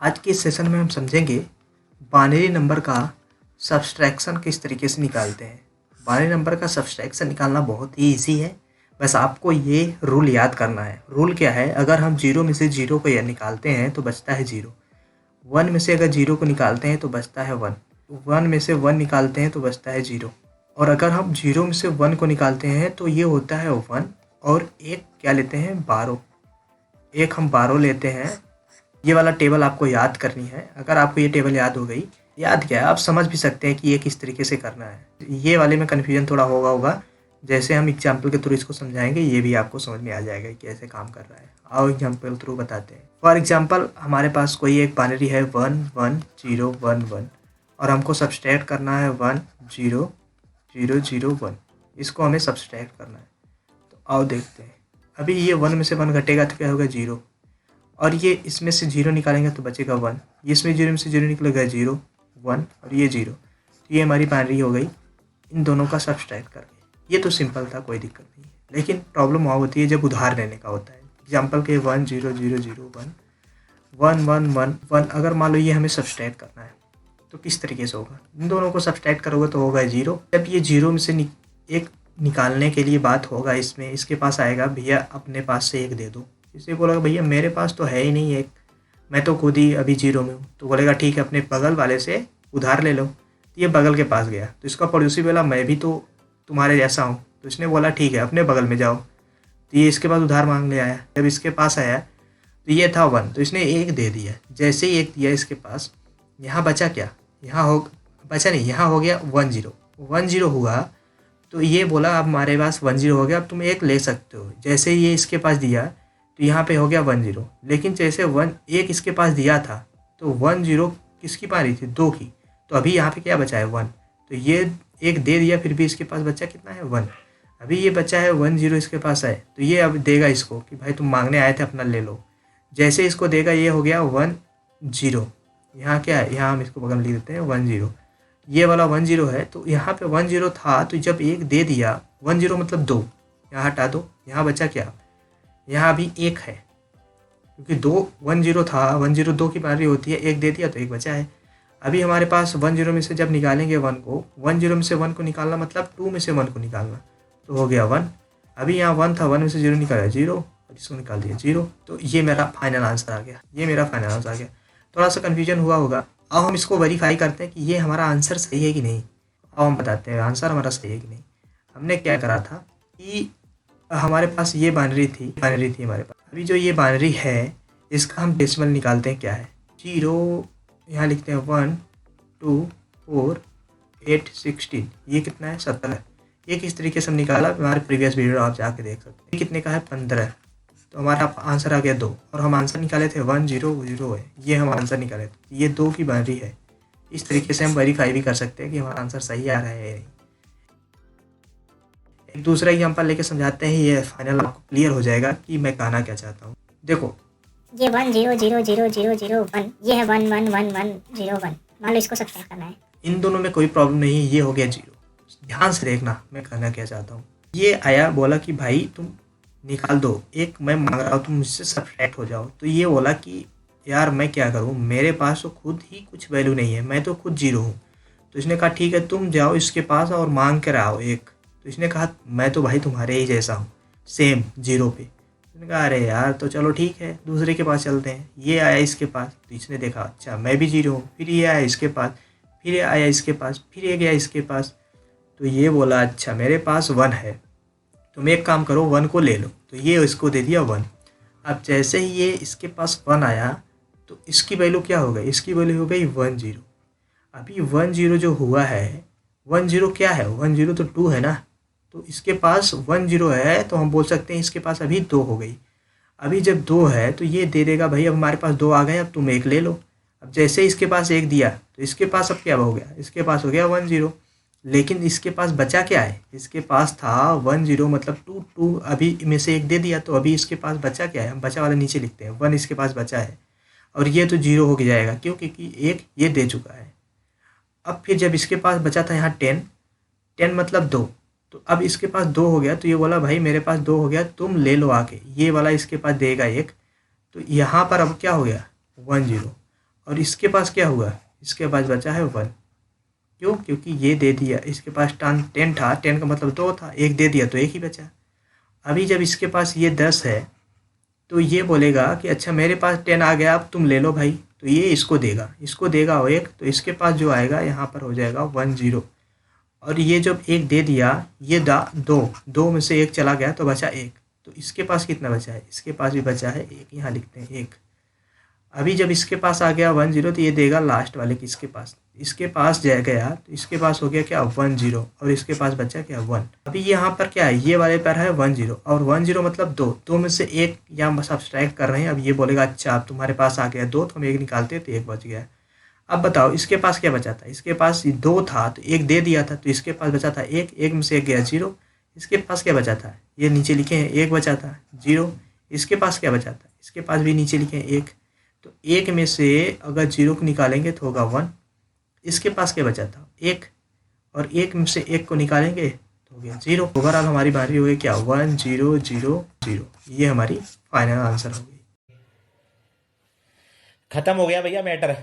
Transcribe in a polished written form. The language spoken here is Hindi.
आज के इस सेशन में हम समझेंगे बाइनरी नंबर का सब्सट्रैक्शन किस तरीके से निकालते हैं। बाइनरी नंबर का सब्सट्रैक्शन निकालना बहुत ही ईजी है, बस आपको ये रूल याद करना है। रूल क्या है, अगर हम जीरो में से जीरो को निकालते हैं तो बचता है जीरो, वन में से अगर जीरो को निकालते हैं तो बचता है वन, वन में से वन निकालते हैं तो बचता है जीरो, और अगर हम जीरो में से वन को निकालते हैं तो ये होता है वन, और एक क्या लेते हैं, बारो, एक हम बारो लेते हैं। ये वाला टेबल आपको याद करनी है। अगर आपको ये टेबल याद हो गई, याद क्या है, आप समझ भी सकते हैं कि ये किस तरीके से करना है। ये वाले में कन्फ्यूजन थोड़ा होगा, जैसे हम एग्जाम्पल के थ्रू इसको समझाएंगे ये भी आपको समझ में आ जाएगा कि कैसे काम कर रहा है। आओ एग्जाम्पल थ्रू बताते हैं। फॉर एग्जाम्पल हमारे पास कोई एक बाइनरी है 1 1 0 1 1, और हमको सब्सट्रैक्ट करना है 1 0 0 0 1, इसको हमें सब्सट्रैक्ट करना है। तो आओ देखते हैं। अभी ये 1 में से 1 घटेगा तो क्या होगा, जीरो, और ये इसमें से जीरो निकालेंगे तो बचेगा 1, इसमें जीरो में से जीरो निकलेगा 0 1, और ये जीरो। तो ये हमारी बाइनरी हो गई इन दोनों का सब्सट्रैक्ट करके। ये तो सिंपल था, कोई दिक्कत नहीं है, लेकिन प्रॉब्लम वहाँ होती है जब उधार लेने का होता है। एग्जाम्पल के 1 0 0 0 1 1 1 1 1, अगर मान लो ये हमें सब्सट्रैक्ट करना है तो किस तरीके से होगा, इन दोनों को सब्सट्रैक्ट करोगे तो होगा जीरो। जब ये जीरो में से एक निकालने के लिए बात होगा, इसमें इसके पास आएगा भैया अपने पास से एक दे दो। इसे बोलेगा भैया मेरे पास तो है ही नहीं एक, मैं तो खुद ही अभी जीरो में हूँ। तो बोलेगा ठीक है अपने बगल वाले से उधार ले लो। तो ये बगल के पास गया तो इसका पड़ोसी बोला मैं भी तो तुम्हारे जैसा हूँ, तो इसने बोला ठीक है अपने बगल में जाओ। तो ये इसके पास उधार मांगने आया। जब इसके पास आया तो ये था 1, तो इसने एक दे दिया। जैसे ही एक दिया इसके पास, यहाँ बचा क्या, यहाँ हो बचा नहीं, यहाँ हो गया 1 0 1 0 हुआ। तो ये बोला अब हमारे पास 1 0 हो गया, अब तुम एक ले सकते हो। जैसे ये इसके पास दिया तो यहाँ पे हो गया 1 0, लेकिन जैसे 1 एक इसके पास दिया था तो 1 0 किसकी पारी थी, 2 की। तो अभी यहाँ पे क्या बचा है 1, तो ये एक दे दिया, फिर भी इसके पास बच्चा कितना है 1। अभी ये बच्चा है 1 0 इसके पास है, तो ये अब देगा इसको कि भाई तुम मांगने आए थे अपना ले लो। जैसे इसको देगा ये हो गया 1 0, यहाँ क्या है, यहाँ हम इसको बगल में लिख देते हैं 1 0, ये वाला 1 0 है। तो यहाँ पे 1 0 था, तो जब एक दे दिया 1 0 मतलब 2, यहाँ हटा दो, यहाँ बचा क्या, यहाँ अभी एक है, क्योंकि 2 1 0 था, 1 0 2 की बारी होती है, एक दे दिया तो एक बचा है। अभी हमारे पास 1 0 में से जब निकालेंगे 1 को, 1 0 में से 1 को निकालना मतलब 2 में से 1 को निकालना, तो हो गया 1। अभी यहाँ 1 था, 1 में से 0 निकाला 0, और इसको निकाल दिया 0। तो ये मेरा फाइनल आंसर आ गया, ये मेरा फाइनल आंसर आ गया। थोड़ा सा कन्फ्यूजन हुआ होगा। अब हम इसको वेरीफाई करते हैं कि ये हमारा आंसर सही है कि नहीं। अब हम बताते हैं आंसर हमारा सही है कि नहीं। हमने क्या करा था कि हमारे पास ये बाइनरी थी हमारे पास। अभी जो ये बाइनरी है इसका हम डेसिमल निकालते हैं, क्या है 0, यहाँ लिखते हैं 1 2 4 8 16, ये कितना है 17। ये किस तरीके से हम निकाला, हमारे प्रीवियस वीडियो आप जाके देख सकते हैं। ये कितने का है 15, तो हमारा आंसर आ गया 2, और हम आंसर निकाले थे 1 0 0 है, ये हम आंसर निकाले थे, ये 2 की बाइनरी है। इस तरीके से हम वेरीफाई भी कर सकते हैं कि हमारा आंसर सही आ रहा है या नहीं। एक दूसरा एग्जाम्पल लेके समझाते हैं, ये फाइनल आपको क्लियर हो जाएगा कि मैं कहना क्या चाहता हूँ। देखो ये 1 0 0 0 0 0 1, ये है 1 1 1 1 0 1, मान लो इसको सब्ट्रैक्ट करना है। इन दोनों में कोई प्रॉब्लम नहीं है, ये हो गया 0। ध्यान से देखना मैं कहना क्या चाहता हूँ। ये आया बोला कि भाई तुम निकाल दो, एक मैं मांग रहा हूँ तुम मुझसे सब्ट्रैक्ट हो जाओ। तो ये बोला कि यार मैं क्या करूँ, मेरे पास तो खुद ही कुछ वैल्यू नहीं है, मैं तो खुद 0 हूँ। तो इसने कहा ठीक है तुम जाओ इसके पास और मांग कर आओ एक। तो इसने कहा मैं तो भाई तुम्हारे ही जैसा हूँ, सेम 0 पे। इसने कहा अरे यार तो चलो ठीक है दूसरे के पास चलते हैं। ये आया इसके पास, तो इसने देखा अच्छा मैं भी 0 हूँ। फिर ये आया इसके पास, फिर ये आया इसके पास, फिर ये गया इसके पास। तो ये बोला अच्छा मेरे पास 1 है, तुम एक काम करो 1 को ले लो। तो ये इसको दे दिया 1। अब जैसे ही ये इसके पास 1 आया तो इसकी वैल्यू क्या हो गई, इसकी वैल्यू हो गई 1 0। अभी 1 0 जो हुआ है, 1 0 क्या है, 1 0 तो 2 है ना। तो इसके पास 1 0 है, तो हम बोल सकते हैं इसके पास अभी 2 हो गई। अभी जब 2 है तो ये दे देगा भाई अब हमारे पास 2 आ गए, अब तुम एक ले लो। अब जैसे ही इसके पास एक दिया तो इसके पास अब क्या हो गया, इसके पास हो गया 1 0। लेकिन इसके पास बचा क्या है, इसके पास था 1 0 मतलब 2 2, अभी में से एक दे दिया, तो अभी इसके पास बचा क्या है, हम बचा वाला नीचे लिखते हैं 1 इसके पास बचा है, और ये तो 0 हो जाएगा क्योंकि एक ये दे चुका है। अब फिर जब इसके पास बचा था यहाँ 10 मतलब 2, तो अब इसके पास 2 हो गया। तो ये बोला भाई मेरे पास 2 हो गया, तुम ले लो आके। ये वाला इसके पास देगा एक, तो यहाँ पर अब क्या हो गया 1 0। और इसके पास क्या हुआ, इसके पास बचा है 1। क्यों? क्योंकि ये दे दिया, इसके पास 10 था, 10 का मतलब 2 था, 1 दे दिया तो 1 ही बचा। अभी जब इसके पास ये 10 है तो ये बोलेगा कि अच्छा मेरे पास 10 आ गया, अब तुम ले लो भाई। तो ये इसको देगा वो 1, तो इसके पास जो आएगा यहाँ पर हो जाएगा 1 0। और ये जब 1 दे दिया, ये 2 में से 1 चला गया तो बचा 1। तो इसके पास कितना बचा है, इसके पास भी बचा है 1, यहाँ लिखते हैं 1। अभी जब इसके पास आ गया 1 0 तो ये देगा लास्ट वाले की इसके पास गया तो इसके पास हो गया क्या 1 0, और इसके पास बचा क्या 1। अभी यहाँ पर क्या है, ये वाले पर है 1 0, और 1 0 मतलब 2 में से 1 यहाँ सब्सट्रैक्ट कर रहे हैं। अब ये बोलेगा अच्छा अब तुम्हारे पास आ गया 2, तो हम 1 निकालते तो 1 बच गया। अब बताओ इसके पास क्या बचा था, इसके पास 2 था तो 1 दे दिया था, तो इसके पास बचा था 1 में से 1 गया 0। इसके पास क्या बचा था, ये नीचे लिखे हैं 1 बचा था 0। इसके पास क्या बचा था, इसके पास भी नीचे लिखे हैं 1। तो 1 में से अगर 0 को निकालेंगे तो होगा 1। इसके पास क्या बचा था 1, और 1 में से 1 को निकालेंगे तो हो गया 0। ओवरऑल हमारी बारी हो गई क्या 1 0 0 0। ये हमारी फाइनल आंसर हो गई। खत्म हो गया भैया मैटर।